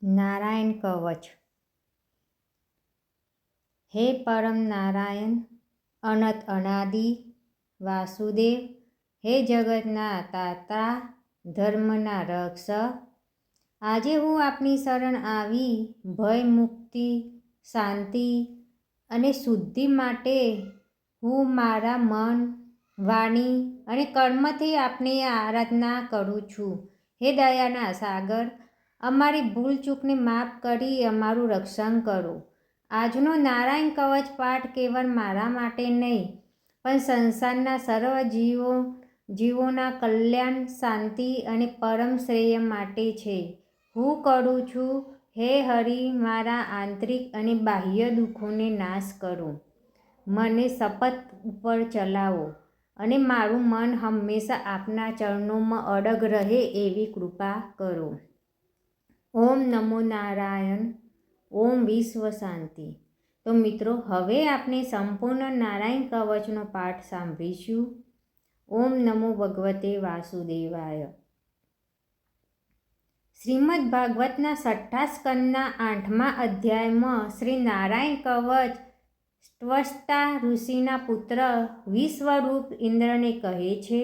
નારાયણ કવચ. હે પરમ નારાયણ, અનંત અનાદિ વાસુદેવ, હે જગતના તાતા, ધર્મના રક્ષક, આજે હું આપની શરણ આવી ભય મુક્તિ, શાંતિ અને શુદ્ધિ માટે હું મારા મન, વાણી અને કર્મથી આપની આરાધના કરું છું. હે દયાના સાગર, અમારી ભૂલ ચૂકને માફ કરી અમારું રક્ષણ કરો. આજનો નારાયણ કવચ પાઠ કેવળ મારા માટે નહીં, પણ સંસારના સર્વ જીવોના કલ્યાણ, શાંતિ અને પરમ શ્રેય માટે છે. હું કરું છું, હે હરિ, મારા આંતરિક અને બાહ્ય દુઃખોને નાશ કરો. મને શપથ ઉપર ચલાવો અને મારું મન હંમેશા આપના ચરણોમાં અડગ રહે એવી કૃપા કરો. ઓમ નમો નારાયણ. ઓમ વિશ્વ શાંતિ. તો મિત્રો, હવે આપણે સંપૂર્ણ નારાયણ કવચનો પાઠ સાંભળીશું. ઓમ નમો ભગવતે વાસુદેવાય. શ્રીમદ ભાગવતના 6ઠ્ઠા સ્કંદના 8મા અધ્યાયમાં શ્રી નારાયણ કવચ ત્વષ્ટા ઋષિના પુત્ર વિશ્વરૂપ ઇન્દ્રને કહે છે.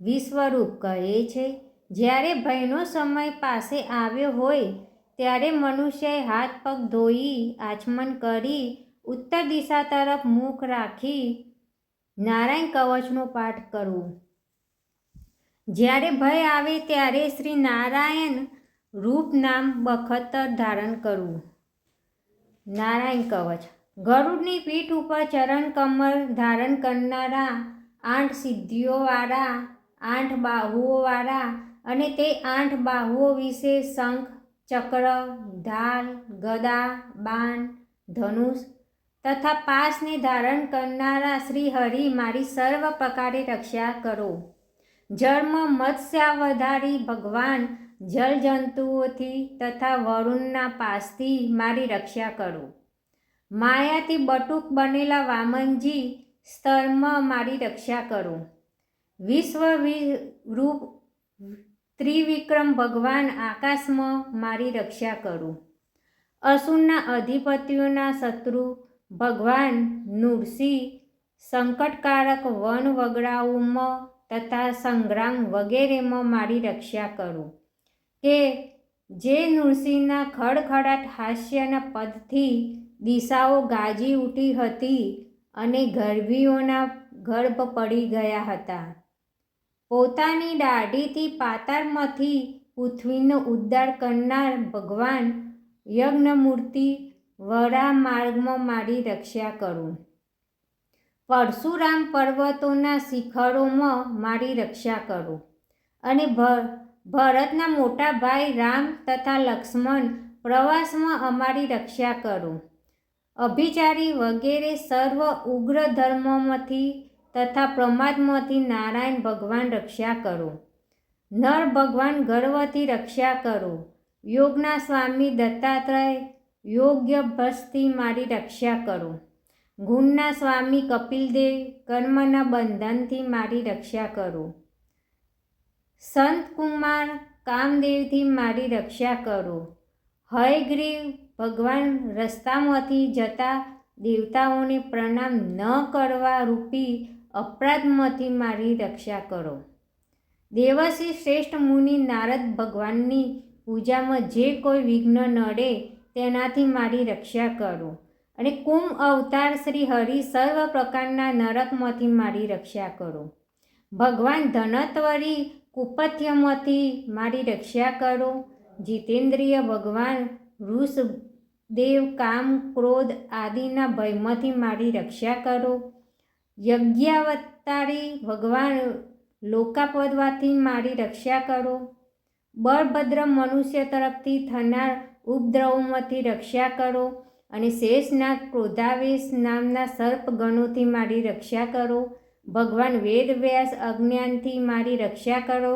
વિશ્વરૂપ કહે છે, જ્યારે ભયનો સમય પાસે આવ્યો હોય ત્યારે મનુષ્યએ હાથ પગ ધોઈ આચમન કરી ઉત્તર દિશા તરફ મુખ રાખી નારાયણ કવચનો પાઠ કરવો. જ્યારે ભય આવે ત્યારે શ્રી નારાયણ રૂપ નામ બખતર ધારણ કરવું. નારાયણ કવચ. ગરુડની પીઠ ઉપર ચરણ કમળ ધારણ કરનારા, 8 સિદ્ધિઓવાળા, 8 બાહુઓવાળા અને તે 8 બાહુઓ વિશે શંખ, ચક્ર, ઢાલ, ગદા, બાણ, ધનુષ તથા પાશને ધારણ કરનારા શ્રી હરિ મારી સર્વ પ્રકારે રક્ષા કરો. જળમાં મત્સ્યાવતારી ભગવાન જલજંતુઓથી તથા વરુણના પાશથી મારી રક્ષા કરો. માયાથી બટુક બનેલા વામનજી સ્તરમાં મારી રક્ષા કરો. વિશ્વરૂપ ત્રિવિક્રમ ભગવાન આકાશમાં મારી રક્ષા કરો. અસુરના અધિપતિઓના શત્રુ ભગવાન નૃસિંહ સંકટકારક વન વગડાઓમાં તથા સંગ્રામ વગેરેમાં મારી રક્ષા કરો. કે જે નૃસિંહના ખડખડાટ હાસ્યના પદથી દિશાઓ ગાજી ઉઠી હતી અને ગર્ભીઓના ગર્ભ પડી ગયા હતા. પોતાની દાઢીથી પાતાળમાંથી પૃથ્વીનો ઉદ્ધાર કરનાર ભગવાન યજ્ઞમૂર્તિ વરાહ માર્ગમાં મારી રક્ષા કરો. પરશુરામ પર્વતોના શિખરોમાં મારી રક્ષા કરો. અને ભરતના મોટા ભાઈ રામ તથા લક્ષ્મણ પ્રવાસમાં અમારી રક્ષા કરો. અભિચારી વગેરે સર્વ ઉગ્ર ધર્મોમાંથી તથા પ્રમાદમાંથી નારાયણ ભગવાન રક્ષા કરો. નર ભગવાન ગર્વથી રક્ષા કરો. યોગના સ્વામી દત્તાત્રેય યોગ્ય ભ્રષ્ટથી મારી રક્ષા કરો. ગુણના સ્વામી કપિલદેવ કર્મના બંધનથી મારી રક્ષા કરો. સંત કુમાર કામદેવથી મારી રક્ષા કરો. હયગ્રીવ ભગવાન રસ્તામાંથી જતા દેવતાઓને પ્રણામ ન કરવા રૂપી અપરાધમાંથી મારી રક્ષા કરો. દેવર્ષિ શ્રેષ્ઠ મુનિ નારદ ભગવાનની પૂજામાં જે કોઈ વિઘ્ન નડે તેનાથી મારી રક્ષા કરો. અને કુંભ અવતાર શ્રી હરિ સર્વ પ્રકારના નરકમાંથી મારી રક્ષા કરો. ભગવાન ધનત્વરી કુપથ્યમાંથી મારી રક્ષા કરો. જીતેન્દ્રિય ભગવાન વૃષદેવ કામ ક્રોધ આદિના ભયમાંથી મારી રક્ષા કરો. યજ્ઞાવતારી ભગવાન લોકાપદવાથી મારી રક્ષા કરો. બળભદ્ર મનુષ્ય તરફથી થનાર ઉપદ્રવોમાંથી રક્ષા કરો. અને શેષનાગ ક્રોધાવેશ નામના સર્પગણોથી મારી રક્ષા કરો. ભગવાન વેદવ્યાસ અજ્ઞાનથી મારી રક્ષા કરો.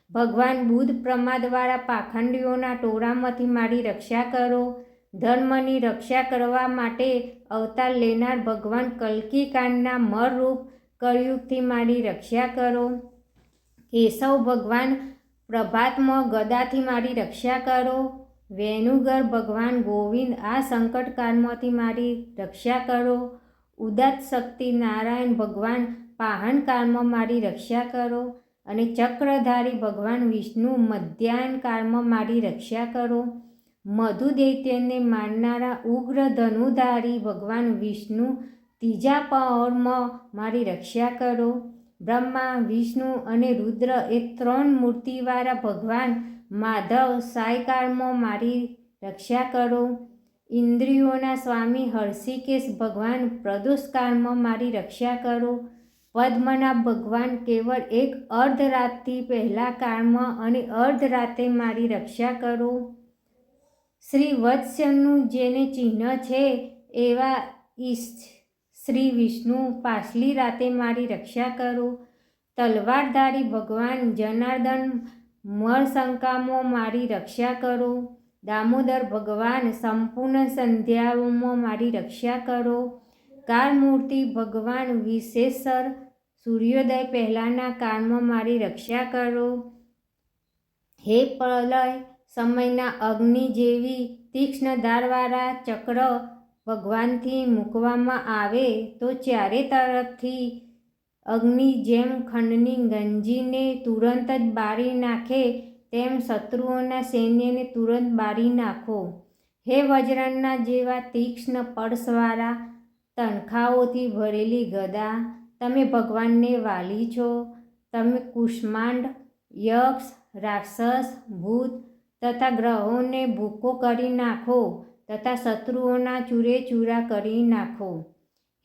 ભગવાન બુદ્ધ પ્રમાદવાળા પાખંડીઓના ટોળામાંથી મારી રક્ષા કરો. ધર્મની રક્ષા કરવા માટે અવતાર લેનાર ભગવાન કલ્કિકાંડના મરરૂપ કળયુગથી મારી રક્ષા કરો. કેશવ ભગવાન પ્રભાતમાં ગદાથી મારી રક્ષા કરો. વેણુગર ભગવાન ગોવિંદ આ સંકટકાળમાંથી મારી રક્ષા કરો. ઉદાત્ત શક્તિ નારાયણ ભગવાન પાહન કાળમાં મારી રક્ષા કરો. અને ચક્રધારી ભગવાન વિષ્ણુ મધ્યાહન કાળમાં મારી રક્ષા કરો. મધુ દૈત્યને મારનારા ઉગ્ર ધનુધારી ભગવાન વિષ્ણુ ત્રીજા પહોરમાં મારી રક્ષા કરો. બ્રહ્મા વિષ્ણુ અને રુદ્ર એ 3 મૂર્તિવાળા ભગવાન માધવ સાયકાળમાં મારી રક્ષા કરો. ઇન્દ્રિયોના સ્વામી હર્ષિકેશ ભગવાન પ્રદોષકાળમાં મારી રક્ષા કરો. પદ્મનાભ ભગવાન કેવળ એક અર્ધરાતથી પહેલા કાળમાં અને અર્ધરાતે મારી રક્ષા કરો. શ્રી વત્સનું જેને ચિહ્ન છે એવા શ્રી વિષ્ણુ પાછલી રાતે મારી રક્ષા કરો. તલવારધારી ભગવાન જનાર્દન મરશંકામાં મારી રક્ષા કરો. દામોદર ભગવાન સંપૂર્ણ સંધ્યાઓમાં મારી રક્ષા કરો. કાળમૂર્તિ ભગવાન વિશેષર સૂર્યોદય પહેલાંના કાળમાં મારી રક્ષા કરો. હે પ્રલય સમયના અગ્નિ જેવી તીક્ષ્ણ ધારવાળા ચક્ર ભગવાનથી મૂકવામાં આવે તો ચારે તરફથી અગ્નિ જેમ ખંડની ગંજીને તુરંત જ બાળી નાખે તેમ શત્રુઓના સૈન્યને તુરંત બાળી નાખો. હે વજ્રના જેવા તીક્ષ્ણ પડસવાળા તણખાઓથી ભરેલી ગદા, તમે ભગવાનને વાલી છો. તમે કુષ્માંડ, યક્ષ, રાક્ષસ, ભૂત તથા ગ્રહોને ભૂકો કરી નાખો તથા શત્રુઓના ચૂરેચૂરા કરી નાખો.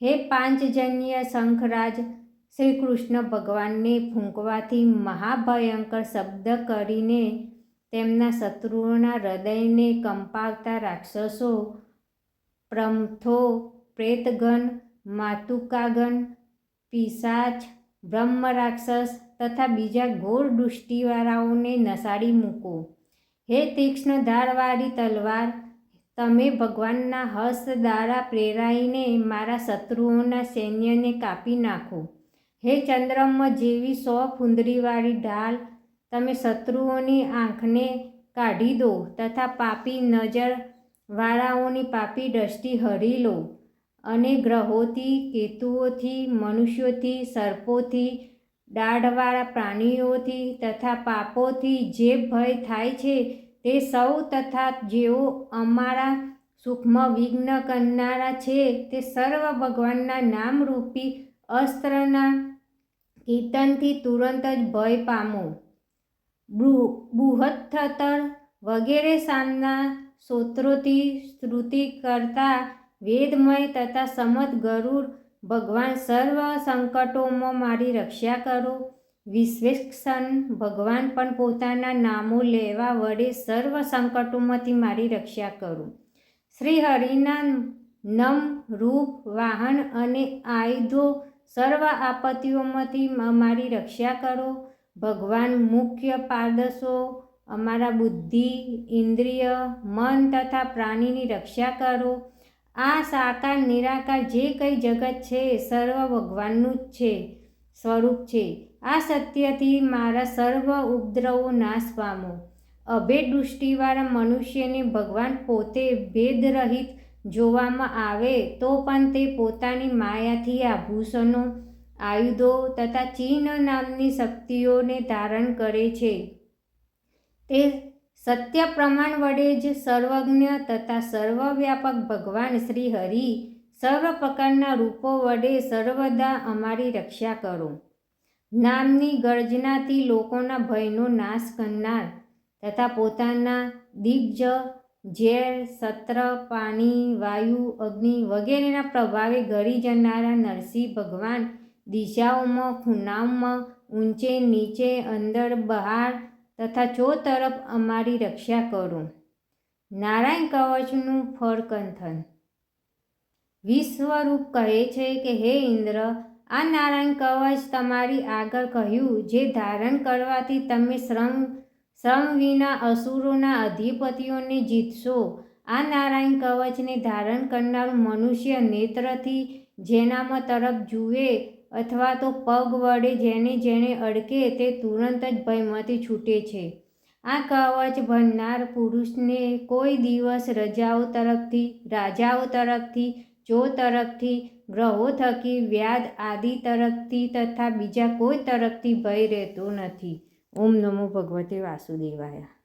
હે પાંચજન્ય શંખરાજ, શ્રી કૃષ્ણ ભગવાનને ફૂંકવાથી મહાભયંકર શબ્દ કરીને તેમના શત્રુઓના હૃદયને કંપાવતા રાક્ષસો, પ્રમથો, પ્રેતગણ, માતુકાગણ, પિશાચ, બ્રહ્મ રાક્ષસ તથા બીજા ઘોર દૃષ્ટિવાળાઓને નસાડી મૂકો. હે તીક્ષ્ણ ધારવાળી તલવાર, તમે ભગવાનના હસ્ત દ્વારા પ્રેરાઈને મારા શત્રુઓના સૈન્યને કાપી નાખો. હે ચંદ્રમ જેવી 100 ફૂંદરીવાળી ઢાલ, તમે શત્રુઓની આંખને કાઢી દો તથા પાપી નજરવાળાઓની પાપી દ્રષ્ટિ હરી લો. અને ગ્રહોથી, કેતુઓથી, મનુષ્યોથી, સર્પોથી, દાઢવાળા પ્રાણીઓથી તથા પાપોથી જે ભય થાય છે તે સૌ તથા જેઓ અમારા સુખમાં વિઘ્ન કરનારા છે તે સર્વ ભગવાનના નામરૂપી અસ્ત્રના કીર્તનથી તુરંત જ ભય પામો. બૃહત્તર વગેરે સામના સ્ત્રોત્રોથી સ્તુતિ કરતા વેદમય તથા સમત ગરુડ ભગવાન સર્વ સંકટોમાં મારી રક્ષા કરો. વિશ્વેક્ષણ ભગવાન પણ પોતાના નામો લેવા વડે સર્વ સંકટોમાંથી મારી રક્ષા કરો. શ્રી હરિના નમ રૂપ, વાહન અને આયુધો સર્વ આપત્તિઓમાંથી અમારી રક્ષા કરો. ભગવાન મુખ્ય પાદર્શો અમારા બુદ્ધિ, ઇન્દ્રિય, મન તથા પ્રાણીની રક્ષા કરો. આ સાકાર નિરાકાર જે કંઈ જગત છે સર્વ ભગવાનનું જ છે સ્વરૂપ છે. આ સત્યથી મારા સર્વ ઉપદ્રવો નાશ પામો. અભેદ દૃષ્ટિવાળા મનુષ્યને ભગવાન પોતે ભેદરહિત જોવામાં આવે તો પણ તે પોતાની માયાથી આભૂષણો, આયુધો તથા ચિહ્ન નામની શક્તિઓને ધારણ કરે છે. તે સત્ય પ્રમાણ વડે જ સર્વજ્ઞ તથા સર્વવ્યાપક ભગવાન શ્રી હરિ સર્વ પ્રકારના રૂપો વડે સર્વદા અમારી રક્ષા કરો. નામની ગર્જનાથી લોકોના ભયનો નાશ કરનાર તથા પોતાના દિગ્જ, ઝેર, સત્ર, પાણી, વાયુ, અગ્નિ વગેરેના પ્રભાવે ઘરી જનારા નરસિંહ ભગવાન દિશાઓમાં, ખૂણાઓમાં, ઊંચે નીચે, અંદર બહાર તથા ચોતરફ અમારી રક્ષા કરો. નારાયણ કવચનું ફળકંથન. વિશ્વરૂપ કહે છે કે હે ઇન્દ્ર, આ નારાયણ કવચ તમારી આગળ કહ્યું જે ધારણ કરવાથી તમે શ્રમ વિના અસુરોના અધિપતિઓને જીતશો. આ નારાયણ કવચને ધારણ કરનારું મનુષ્ય નેત્રથી જેનામાં તરફ જુએ અથવા તો પગ વડે જેને અડકે તે તુરંત જ ભયમાંથી છૂટે છે. આ કવચ ભણનાર પુરુષને કોઈ દિવસ રાજાઓ તરફથી, ચોર તરફથી, ગ્રહો થકી, વ્યાધ આદિ તરફથી તથા બીજા કોઈ તરફથી ભય રહેતો નથી. ઓમ નમો ભગવતે વાસુદેવાય.